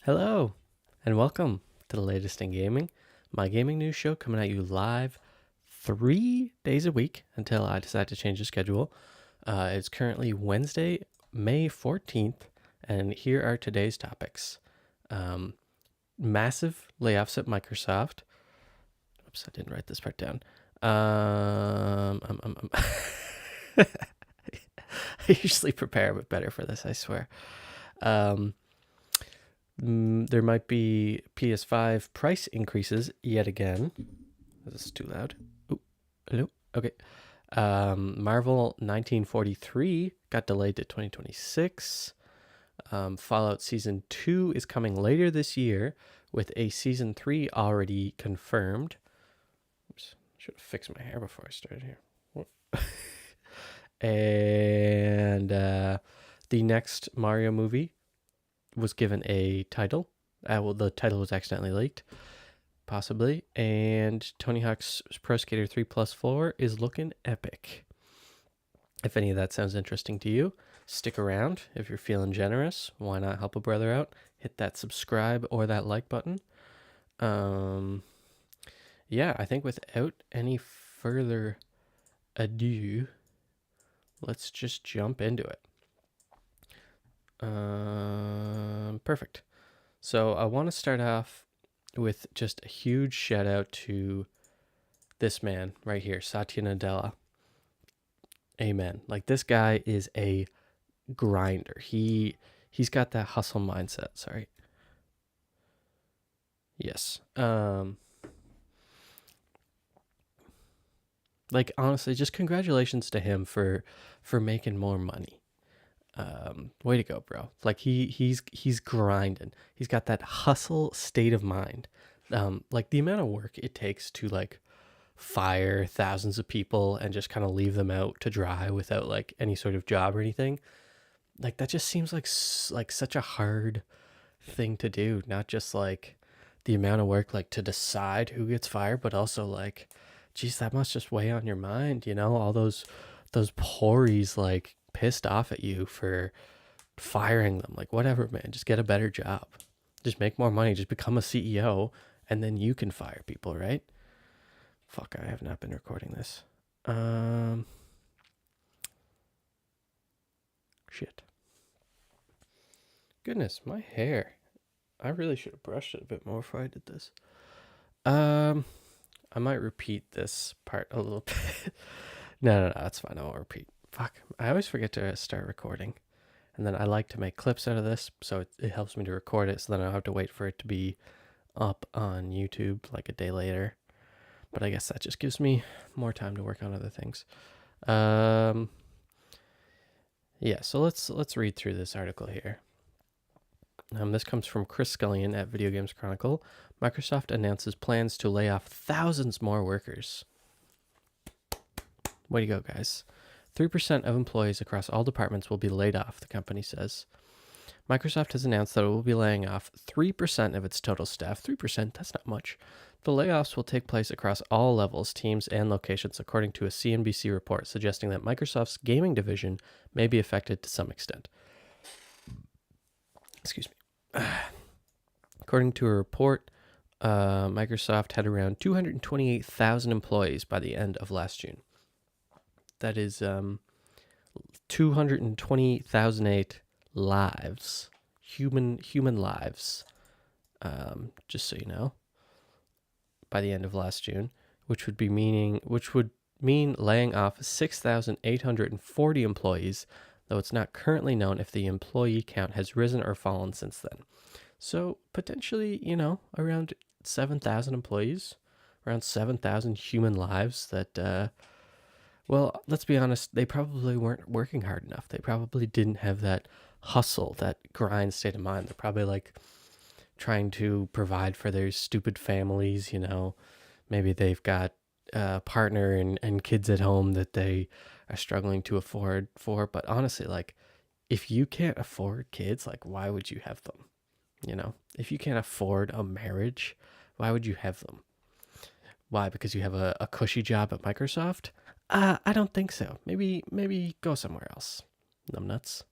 Hello, and welcome to the latest in gaming, my gaming news show coming at you live 3 days a week until I decide to change the schedule. It's currently Wednesday, May 14th, and here are today's topics. Massive layoffs at Microsoft. Oops, I didn't write this part down. I usually prepare a bit better for this, I swear. There might be PS5 price increases yet again. This is too loud. Oh, hello. Okay. Marvel 1943 got delayed to 2026. Fallout Season 2 is coming later this year with a Season 3 already confirmed. Oops, should have fixed my hair before I started here. And the next Mario movie was given a title. The title was accidentally leaked, possibly. And Tony Hawk's Pro Skater 3 Plus 4 is looking epic. If any of that sounds interesting to you, stick around. If you're feeling generous, why not help a brother out? Hit that subscribe or that like button. Yeah, I think without any further ado, let's just jump into it. Perfect. So I want to start off with just a huge shout out to this man right here, Satya Nadella. Amen. Like, this guy is a grinder. He's got that hustle mindset. Sorry. Yes. Like, honestly, just congratulations to him for making more money. Way to go, bro. Like, he's grinding. He's got that hustle state of mind. Like, the amount of work it takes to like fire thousands of people and just kind of leave them out to dry without like any sort of job or anything. Like, that just seems like such a hard thing to do. Not just like the amount of work like to decide who gets fired, but also like, geez, that must just weigh on your mind, all those pori's like pissed off at you for firing them. Like, whatever, man, just get a better job, just make more money, just become a CEO, and then you can fire people, right? Fuck, I have not been recording this. Shit. Goodness, my hair. I really should have brushed it a bit more before I did this. I might repeat this part a little bit. No, that's fine. I won't repeat. Fuck, I always forget to start recording. And then I like to make clips out of this, so it helps me to record it, so then I don't have to wait for it to be up on YouTube like a day later. But I guess that just gives me more time to work on other things. Yeah, so let's read through this article here. This comes from Chris Scullion at Video Games Chronicle. Microsoft announces plans to lay off thousands more workers. Way to go, guys. 3% of employees across all departments will be laid off, the company says. Microsoft has announced that it will be laying off 3% of its total staff. 3%, that's not much. The layoffs will take place across all levels, teams, and locations, according to a CNBC report suggesting that Microsoft's gaming division may be affected to some extent. Excuse me. According to a report, Microsoft had around 228,000 employees by the end of last June. That is 220,008 lives, human lives, just so you know, by the end of last June, which would mean laying off 6,840 employees, though it's not currently known if the employee count has risen or fallen since then. So potentially, around 7,000 employees, around 7,000 human lives that, well, let's be honest, they probably weren't working hard enough. They probably didn't have that hustle, that grind state of mind. They're probably like trying to provide for their stupid families, Maybe they've got a partner and kids at home that they are struggling to afford for. But honestly, like, if you can't afford kids, like, why would you have them? If you can't afford a marriage, why would you have them? Why? Because you have a cushy job at Microsoft? I don't think so. Maybe go somewhere else. Numbnuts.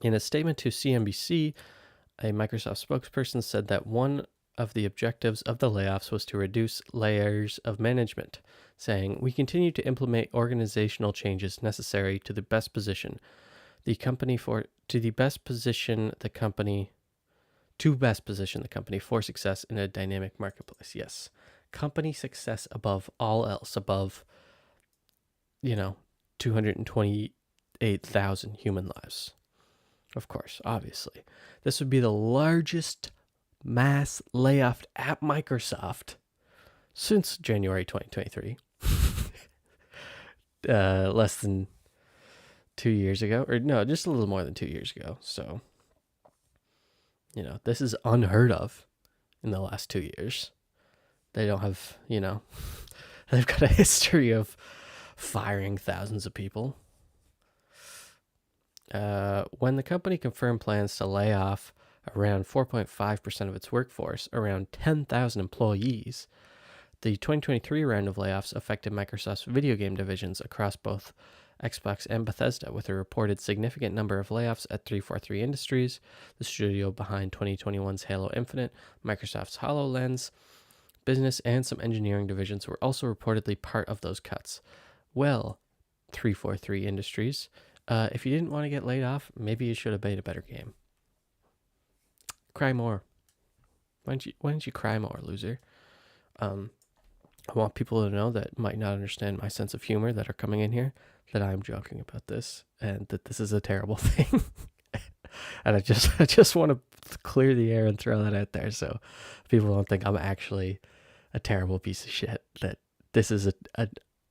In a statement to CNBC, a Microsoft spokesperson said that one of the objectives of the layoffs was to reduce layers of management, saying, "We continue to implement organizational changes necessary to best position the company for success in a dynamic marketplace." Yes. Company success above all else, above 228,000 human lives. Of course, obviously. This would be the largest mass layoff at Microsoft since January 2023. Less than 2 years ago. Or no, just a little more than 2 years ago. So, this is unheard of in the last 2 years. They don't have, they've got a history of firing thousands of people. When the company confirmed plans to lay off around 4.5% of its workforce, around 10,000 employees, the 2023 round of layoffs affected Microsoft's video game divisions across both Xbox and Bethesda, with a reported significant number of layoffs at 343 Industries, the studio behind 2021's Halo Infinite. Microsoft's HoloLens business and some engineering divisions were also reportedly part of those cuts. Well, 343 Industries, if you didn't want to get laid off, maybe you should have made a better game. Cry more. Why didn't you cry more, loser? I want people to know that might not understand my sense of humor that are coming in here, that I'm joking about this and that this is a terrible thing. And I just want to clear the air and throw that out there so people don't think I'm actually a terrible piece of shit, that this is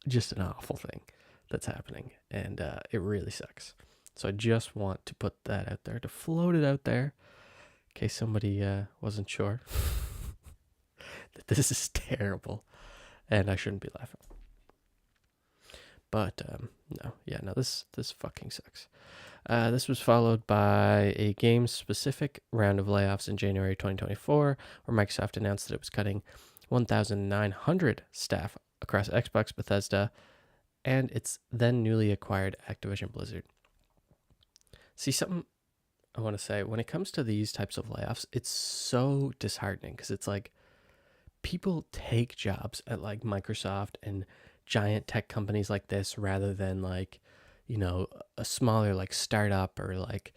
just an awful thing that's happening, and it really sucks. So I just want to put that out there, to float it out there, in case somebody wasn't sure that this is terrible and I shouldn't be laughing. But no, this fucking sucks. This was followed by a game-specific round of layoffs in January 2024, where Microsoft announced that it was cutting 1,900 staff across Xbox, Bethesda, and its then newly acquired Activision Blizzard. See, something I want to say, when it comes to these types of layoffs, it's so disheartening, because it's like people take jobs at like Microsoft and giant tech companies like this rather than like, a smaller like startup, or like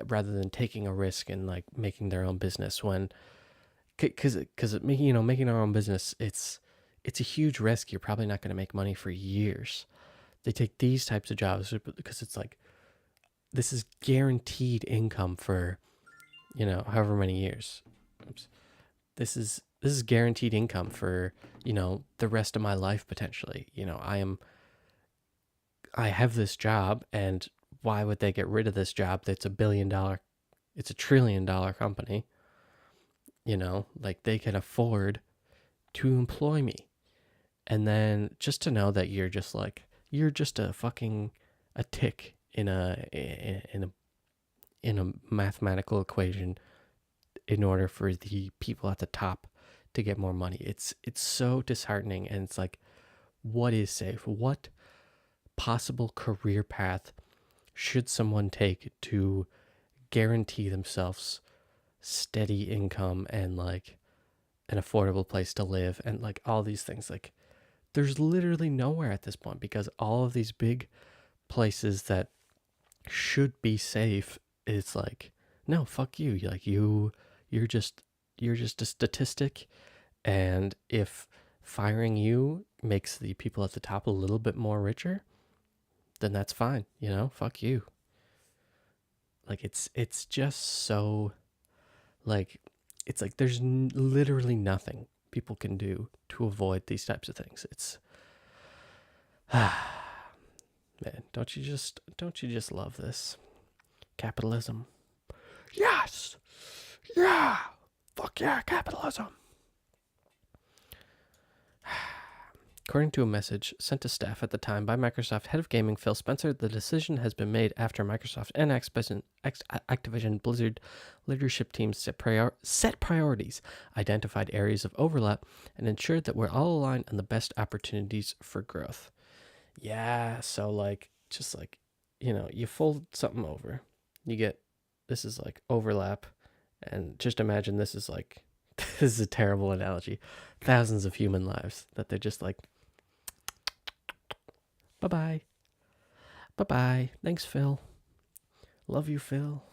rather than taking a risk and like making their own business, when because making our own business, it's a huge risk. You're probably not going to make money for years. They take these types of jobs because it's like, this is guaranteed income for, however many years. Oops. This is guaranteed income for, the rest of my life potentially. I have this job, and why would they get rid of this job that's it's $1 trillion company? Like, they can afford to employ me. And then just to know that you're just a tick in a mathematical equation in order for the people at the top to get more money. It's so disheartening, and it's like, what is safe? What possible career path should someone take to guarantee themselves steady income and like an affordable place to live and like all these things? Like, there's literally nowhere at this point, because all of these big places that should be safe, it's like, no, fuck you. Like, you're just a statistic, and if firing you makes the people at the top a little bit more richer, then that's fine. Fuck you. Like, it's just so, like, it's like there's literally nothing people can do to avoid these types of things. It's man, don't you just love this capitalism? Yes. Yeah. Fuck yeah, capitalism. According to a message sent to staff at the time by Microsoft head of gaming Phil Spencer, the decision has been made after Microsoft and Activision Blizzard leadership teams set priorities, identified areas of overlap, and ensured that we're all aligned on the best opportunities for growth. Yeah, so like, just like, you fold something over, You get, this is like overlap, and just imagine this is like, this is a terrible analogy, thousands of human lives that they're just like, bye-bye, bye-bye, thanks, Phil, love you, Phil.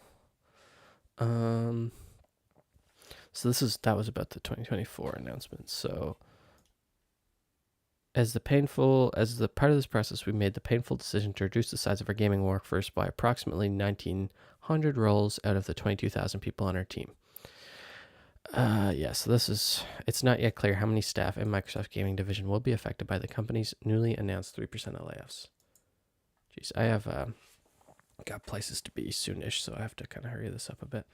So that was about the 2024 announcement. So as the part of this process, we made the painful decision to reduce the size of our gaming workforce by approximately 1,900 roles out of the 22,000 people on our team. So it's not yet clear how many staff in Microsoft's gaming division will be affected by the company's newly announced 3% of layoffs. Jeez, I have got places to be soonish, so I have to kind of hurry this up a bit.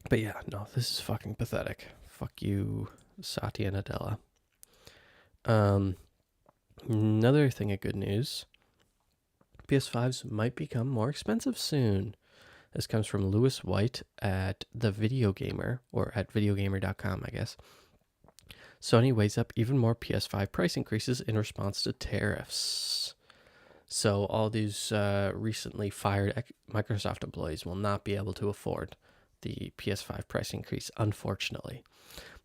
But yeah, no, this is fucking pathetic. Fuck you, Satya and Adela. Another thing of good news, PS5s might become more expensive soon. This comes from Lewis White at The Video Gamer, or at videogamer.com, I guess. Sony weighs up even more PS5 price increases in response to tariffs. So all these recently fired Microsoft employees will not be able to afford the PS5 price increase, unfortunately.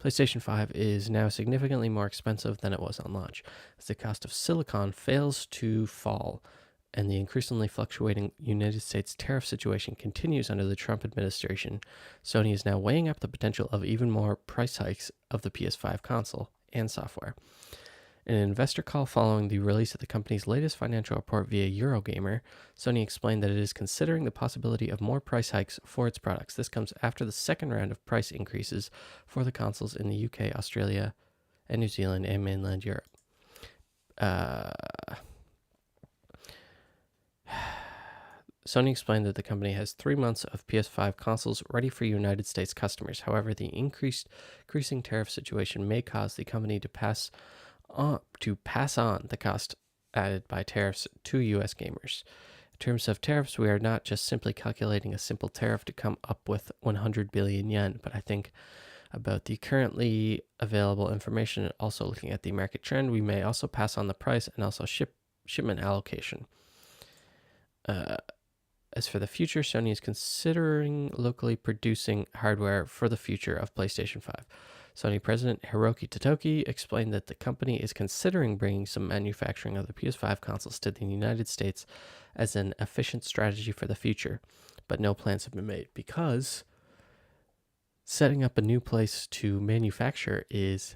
PlayStation 5 is now significantly more expensive than it was on launch, as the cost of silicon fails to fall, and the increasingly fluctuating United States tariff situation continues under the Trump administration. Sony is now weighing up the potential of even more price hikes of the PS5 console and software. In an investor call following the release of the company's latest financial report via Eurogamer, Sony explained that it is considering the possibility of more price hikes for its products. This comes after the second round of price increases for the consoles in the UK, Australia, and New Zealand, and mainland Europe. Sony explained that the company has 3 months of PS5 consoles ready for United States customers. However, the increasing tariff situation may cause the company to pass on the cost added by tariffs to U.S. gamers. In terms of tariffs, we are not just simply calculating a simple tariff to come up with 100 billion yen, but I think about the currently available information and also looking at the market trend, we may also pass on the price and also shipment allocation. As for the future, Sony is considering locally producing hardware for the future of PlayStation 5. Sony President Hiroki Totoki explained that the company is considering bringing some manufacturing of the PS5 consoles to the United States as an efficient strategy for the future, but no plans have been made because setting up a new place to manufacture is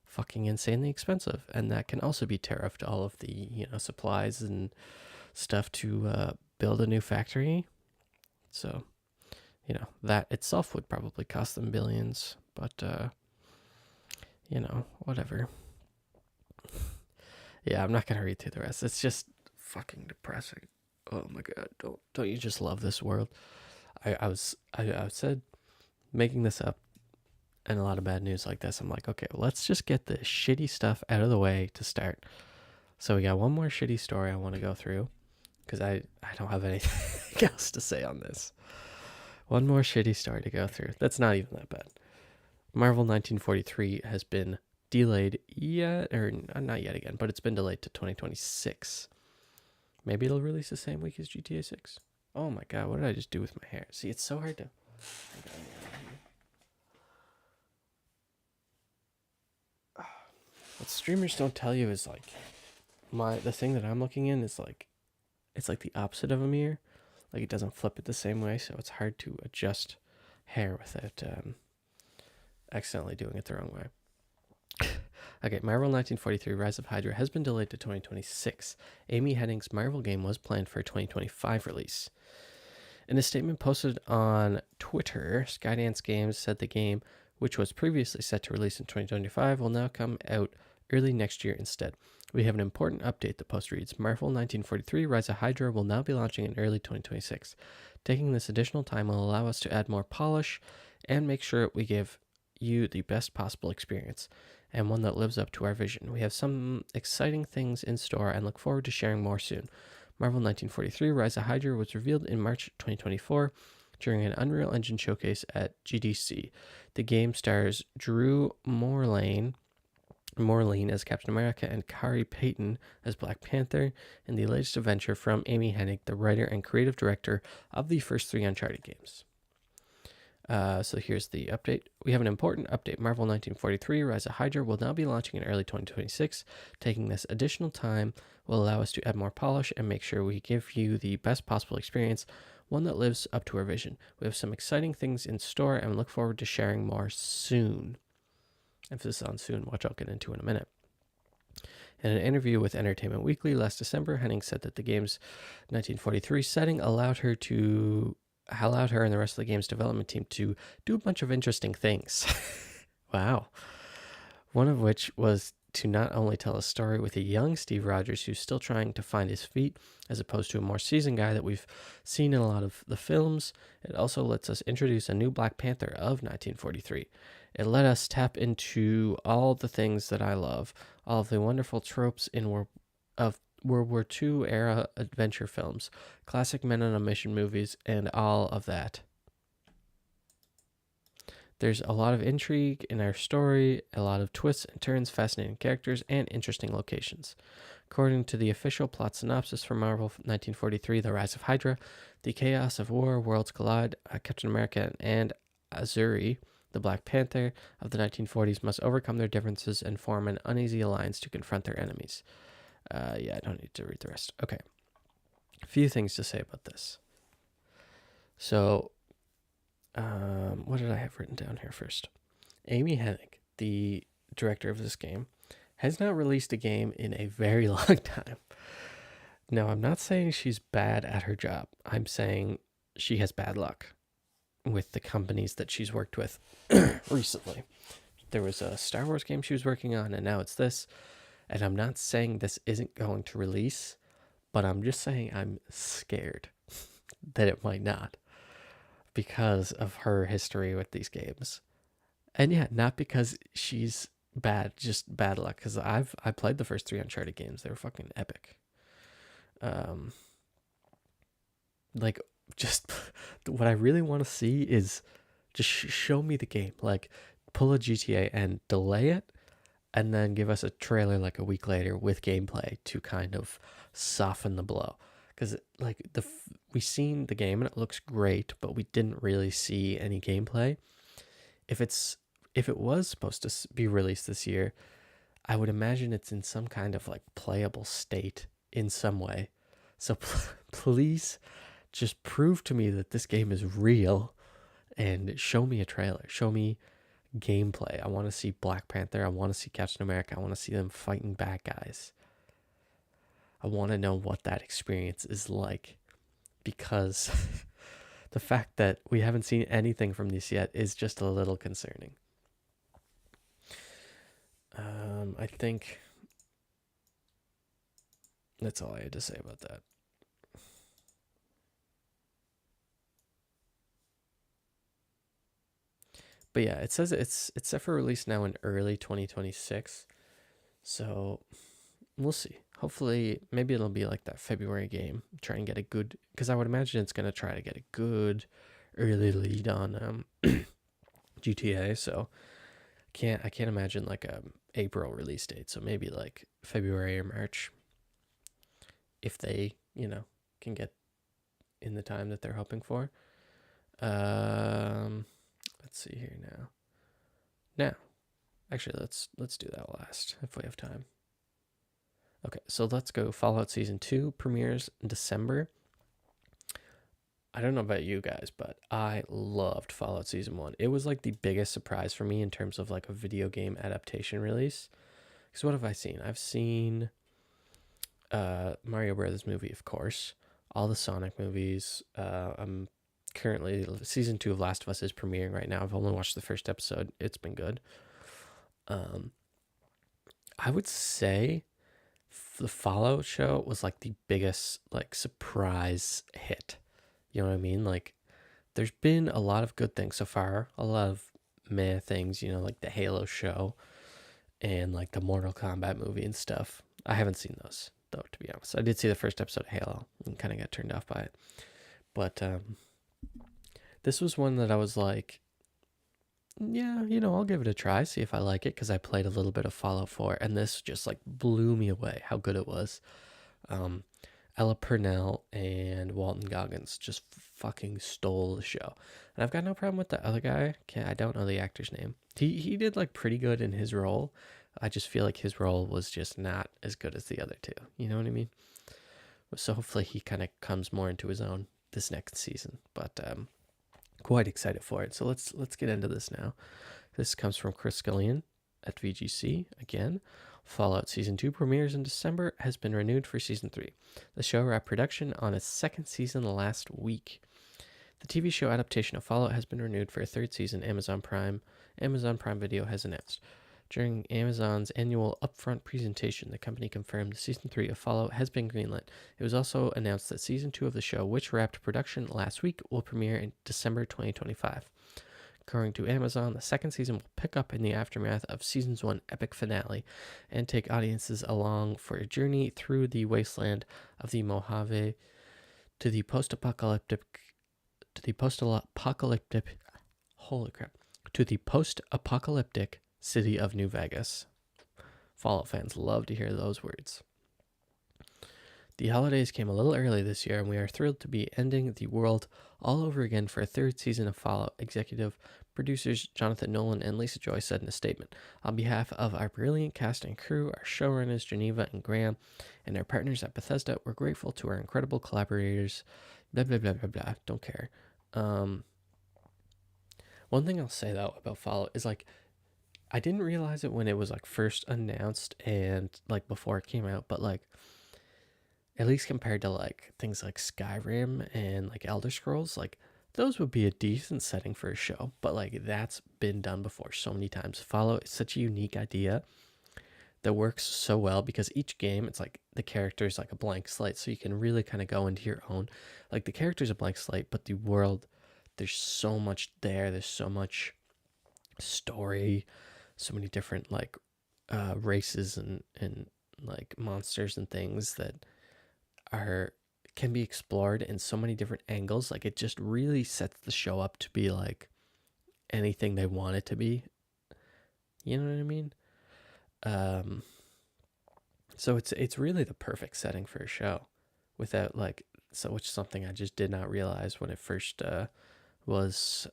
fucking insanely expensive, and that can also be tariffed all of the supplies and stuff to build a new factory. So that itself would probably cost them billions, but whatever. Yeah, I'm not gonna read through the rest. It's just fucking depressing. Oh my god, don't you just love this world? I said making this up and a lot of bad news like this, I'm like, okay, well, let's just get the shitty stuff out of the way to start. So we got one more shitty story I want to go through because I don't have anything else to say on this. One more shitty story to go through. That's not even that bad. Marvel 1943 has been delayed not yet again, but it's been delayed to 2026. Maybe it'll release the same week as GTA 6. Oh my god, what did I just do with my hair? See, it's so hard to... What streamers don't tell you is like, the thing that I'm looking in is like, it's like the opposite of a mirror. Like it doesn't flip it the same way, so it's hard to adjust hair without accidentally doing it the wrong way. Okay, Marvel 1943 Rise of Hydra has been delayed to 2026. Amy Hennig's Marvel game was planned for a 2025 release. In a statement posted on Twitter, Skydance Games said the game, which was previously set to release in 2025, will now come out early next year instead. We have an important update, the post reads. Marvel 1943 Rise of Hydra will now be launching in early 2026. Taking this additional time will allow us to add more polish and make sure we give you the best possible experience and one that lives up to our vision. We have some exciting things in store and look forward to sharing more soon. Marvel 1943 Rise of Hydra was revealed in March 2024 during an Unreal Engine showcase at GDC. The game stars Drew Morlane Maureen as Captain America, and Kari Payton as Black Panther in the latest adventure from Amy Hennig, the writer and creative director of the first 3 Uncharted games. So here's the update. We have an important update. Marvel 1943 Rise of Hydra will now be launching in early 2026. Taking this additional time will allow us to add more polish and make sure we give you the best possible experience, one that lives up to our vision. We have some exciting things in store and look forward to sharing more soon. Emphasis on soon, which I'll get into in a minute. In an interview with Entertainment Weekly last December, Hennig said that the game's 1943 setting allowed her and the rest of the game's development team to do a bunch of interesting things. Wow. One of which was to not only tell a story with a young Steve Rogers who's still trying to find his feet, as opposed to a more seasoned guy that we've seen in a lot of the films. It also lets us introduce a new Black Panther of 1943. It let us tap into all the things that I love, all of the wonderful tropes in World War II era adventure films, classic men on a mission movies, and all of that. There's a lot of intrigue in our story, a lot of twists and turns, fascinating characters, and interesting locations. According to the official plot synopsis for Marvel 1943, The Rise of Hydra, the chaos of war, worlds collide, Captain America and Azuri, the Black Panther of the 1940s, must overcome their differences and form an uneasy alliance to confront their enemies. I don't need to read the rest. Okay. A few things to say about this. So, what did I have written down here first? Amy Hennig, the director of this game, has not released a game in a very long time. Now, I'm not saying she's bad at her job. I'm saying she has bad luck with the companies that she's worked with recently. There was a Star Wars game she was working on, and now it's this. And I'm not saying this isn't going to release, but I'm just saying I'm scared that it might not because of her history with these games. And yeah, not because she's bad, just bad luck. Because I played the first 3 Uncharted games. They were fucking epic. Like, just what I really want to see is just show me the game. Like, pull a GTA and delay it, and then give us a trailer like a week later with gameplay to kind of soften the blow. Because like we seen the game and it looks great, but we didn't really see any gameplay. If it was supposed to be released this year, I would imagine it's in some kind of like playable state in some way. So please just prove to me that this game is real and show me a trailer. Show me gameplay. I want to see Black Panther. I want to see Captain America. I want to see them fighting bad guys. I want to know what that experience is like, because the fact that we haven't seen anything from this yet is just a little concerning. I think that's all I had to say about that. But yeah, it says it's set for release now in early 2026. So we'll see. Hopefully, maybe it'll be like that February game. Try and get a good, because I would imagine it's going to try to get a good early lead on GTA. So I can't imagine like a April release date. So maybe like February or March, if they, can get in the time that they're hoping for. Let's see here now. Now, actually, let's do that last if we have time. Okay, so let's go. Fallout Season 2 premieres in December. I don't know about you guys, but I loved Fallout Season 1. It was like the biggest surprise for me in terms of like a video game adaptation release. Because what have I seen? I've seen Mario Brothers movie, of course. All the Sonic movies. I'm currently, Season 2 of Last of Us is premiering right now. I've only watched the first episode. It's been good. I would say the Fallout show was like the biggest like surprise hit. You know what I mean? Like, there's been a lot of good things so far, a lot of meh things, like the Halo show and like the Mortal Kombat movie and stuff. I haven't seen those though, to be honest. I did see the first episode of Halo and kind of got turned off by it. But this was one that I was like, yeah, you know, I'll give it a try, see if I like it, because I played a little bit of Fallout 4, and this just like blew me away how good it was. Um, Ella Purnell and Walton Goggins just fucking stole the show. And I've got no problem with the other guy. I don't know the actor's name. He did like pretty good in his role. I just feel like his role was just not as good as the other two. You know what I mean? So hopefully he kind of comes more into his own this next season. But quite excited for it. So let's get into this now. This comes from Chris Scullion at VGC again. Fallout Season 2 premieres in December, has been renewed for Season 3. The show wrapped production on its second season last week. The TV show adaptation of Fallout has been renewed for a third season, Amazon Prime Video has announced. During Amazon's annual upfront presentation, the company confirmed Season 3 of Fallout has been greenlit. It was also announced that Season 2 of the show, which wrapped production last week, will premiere in December 2025. According to Amazon, the second season will pick up in the aftermath of Season's 1 epic finale and take audiences along for a journey through the wasteland of the Mojave to the post-apocalyptic city of New Vegas. Fallout fans love to hear those words. The holidays came a little early this year, and we are thrilled to be ending the world all over again for a third season of Fallout. Executive producers Jonathan Nolan and Lisa Joy said in a statement, "On behalf of our brilliant cast and crew, our showrunners Geneva and Graham, and our partners at Bethesda, we're grateful to our incredible collaborators." Blah blah blah blah blah. Don't care. One thing I'll say though about Fallout is like, I didn't realize it when it was like first announced and like before it came out, but like, at least compared to like things like Skyrim and like Elder Scrolls, like those would be a decent setting for a show. But like that's been done before so many times. Fallout is such a unique idea that works so well because each game, it's like the character is like a blank slate, so you can really kind of go into your own. Like the character's a blank slate, but the world, there's so much there. There's so much story, so many different like races and like monsters and things that can be explored in so many different angles. Like it just really sets the show up to be like anything they want it to be. You know what I mean? So it's really the perfect setting for a show, without like, so which is something I just did not realize when it first was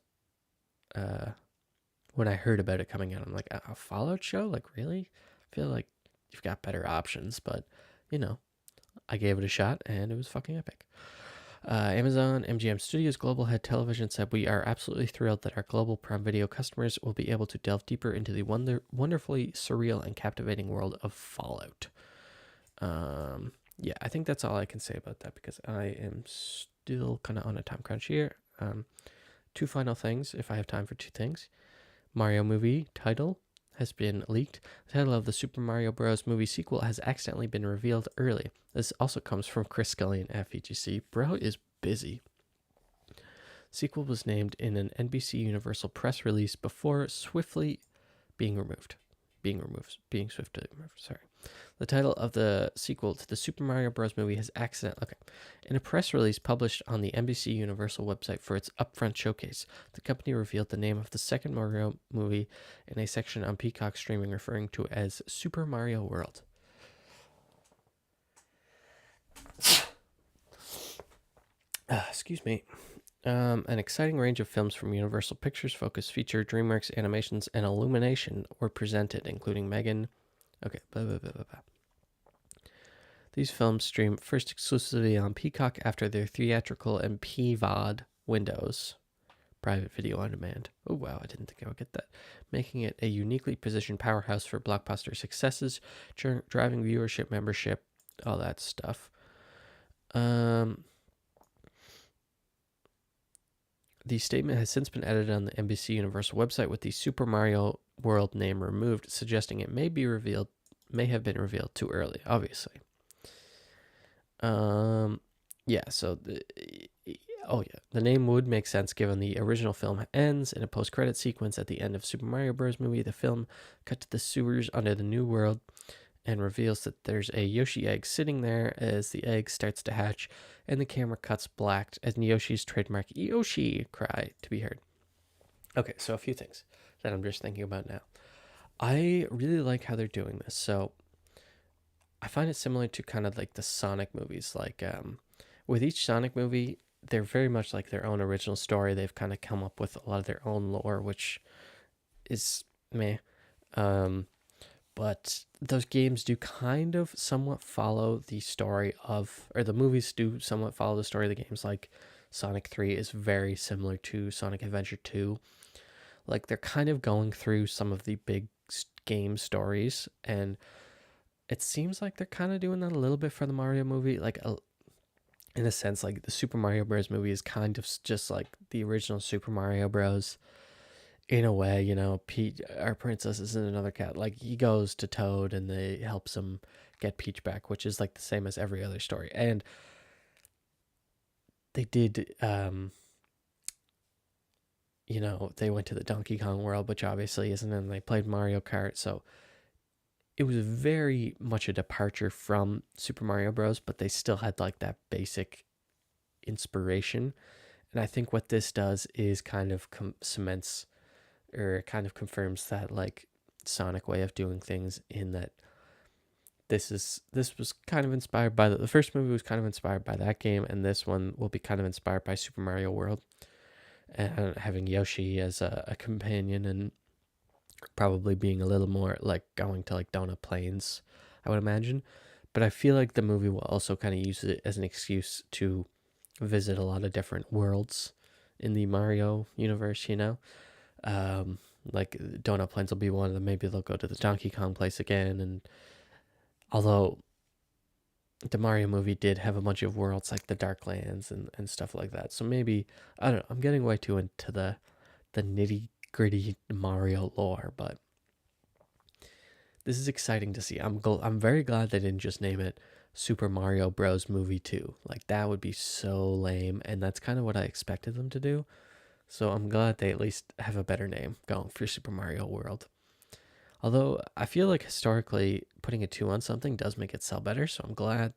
when I heard about it coming out. I'm like, a Fallout show? Like really? I feel like you've got better options, but you know, I gave it a shot and it was fucking epic. Amazon MGM Studios Global Head Television said, "We are absolutely thrilled that our global Prime Video customers will be able to delve deeper into the wonderfully surreal and captivating world of Fallout." Yeah, I think that's all I can say about that because I am still kind of on a time crunch here. Two final things, if I have time for two things. Mario movie title has been leaked. The title of the Super Mario Bros. Movie sequel has accidentally been revealed early. This also comes from Chris Scullion at VGC. Bro is busy. Sequel was named in an NBC Universal press release before swiftly being removed. Being swiftly removed, sorry. The title of the sequel to the Super Mario Bros. Movie has in a press release published on the NBC Universal website for its upfront showcase, the company revealed the name of the second Mario movie in a section on Peacock streaming, referring to it as Super Mario World. Excuse me. An exciting range of films from Universal Pictures, Focus Feature, DreamWorks Animations, and Illumination were presented, including Megan. Okay, blah, blah, blah, blah, blah. These films stream first exclusively on Peacock after their theatrical and PVOD windows, private video on demand. Oh, wow, I didn't think I would get that. Making it a uniquely positioned powerhouse for blockbuster successes, driving viewership, membership, all that stuff. The statement has since been edited on the NBC Universal website with the Super Mario World name removed, suggesting it may have been revealed too early, obviously. Yeah, so the name would make sense given the original film ends in a post-credit sequence at the end of Super Mario Bros. Movie. The film cut to the sewers under the New World and reveals that there's a Yoshi egg sitting there as the egg starts to hatch, and the camera cuts black as Yoshi's trademark Yoshi cry to be heard. Okay, so a few things. that I'm just thinking about now. I really like how they're doing this. So I find it similar to kind of like the Sonic movies. Like with each Sonic movie, they're very much like their own original story. They've kind of come up with a lot of their own lore, which is meh. Um, but those games do kind of somewhat follow the story of, or the movies do somewhat follow the story of the games. Like Sonic 3 is very similar to Sonic Adventure 2. Like they're kind of going through some of the big game stories, and it seems like they're kind of doing that a little bit for the Mario movie. Like in a sense, like the Super Mario Bros. Movie is kind of just like the original Super Mario Bros. In a way, you know, Peach, our princess is in another cat. Like he goes to Toad and they helps him get Peach back, which is like the same as every other story. And they did, you know, they went to the Donkey Kong world, which obviously isn't, and they played Mario Kart. So it was very much a departure from Super Mario Bros., but they still had like that basic inspiration. And I think what this does is kind of cements or kind of confirms that like Sonic way of doing things, in that this was kind of inspired by the first movie was kind of inspired by that game, and this one will be kind of inspired by Super Mario World, and having Yoshi as a companion, and probably being a little more like going to like Donut Plains, I would imagine. But I feel like the movie will also kind of use it as an excuse to visit a lot of different worlds in the Mario universe, you know? Like Donut Plains will be one of them. Maybe they'll go to the Donkey Kong place again. And although the Mario movie did have a bunch of worlds like the Darklands and stuff like that. So maybe, I don't know, I'm getting way too into the nitty gritty Mario lore, but this is exciting to see. I'm very glad they didn't just name it Super Mario Bros. Movie 2. Like that would be so lame, and that's kind of what I expected them to do. So I'm glad they at least have a better name going for Super Mario World. Although I feel like historically putting a 2 on something does make it sell better, so I'm glad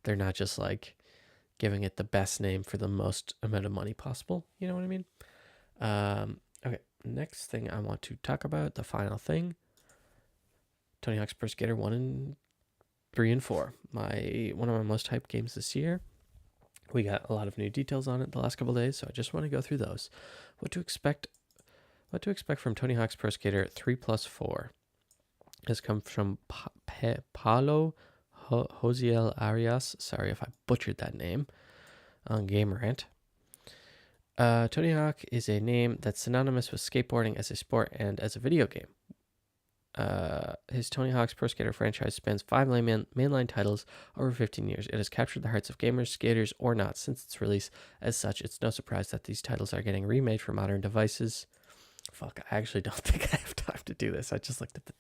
they're not just like giving it the best name for the most amount of money possible. You know what I mean? Okay, next thing I want to talk about, the final thing, Tony Hawk's Pro Skater 1 and 3 and 4. One of my most hyped games this year. We got a lot of new details on it the last couple of days, so I just want to go through those. What to expect from Tony Hawk's Pro Skater 3 plus 4 has come from Paulo Josiel Arias. Sorry if I butchered that name on Game Rant. Tony Hawk is a name that's synonymous with skateboarding as a sport and as a video game. His Tony Hawk's Pro Skater franchise spans 5 mainline titles over 15 years. It has captured the hearts of gamers, skaters, or not since its release. As such, it's no surprise that these titles are getting remade for modern devices. Fuck, I actually don't think I have time to do this. I just looked at the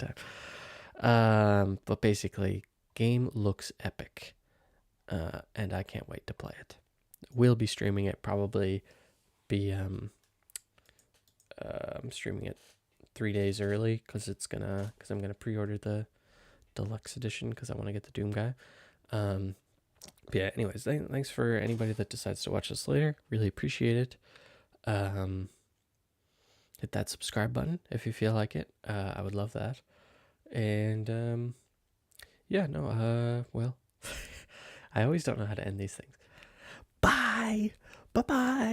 time. But basically, game looks epic, and I can't wait to play it. We'll be streaming it, probably be I'm streaming it 3 days early because I'm gonna pre-order the deluxe edition because I want to get the Doom guy. But yeah, anyways, thanks for anybody that decides to watch this later. Really appreciate it. Hit that subscribe button if you feel like it. I would love that. And yeah, no, well, I always don't know how to end these things. Bye. Bye-bye.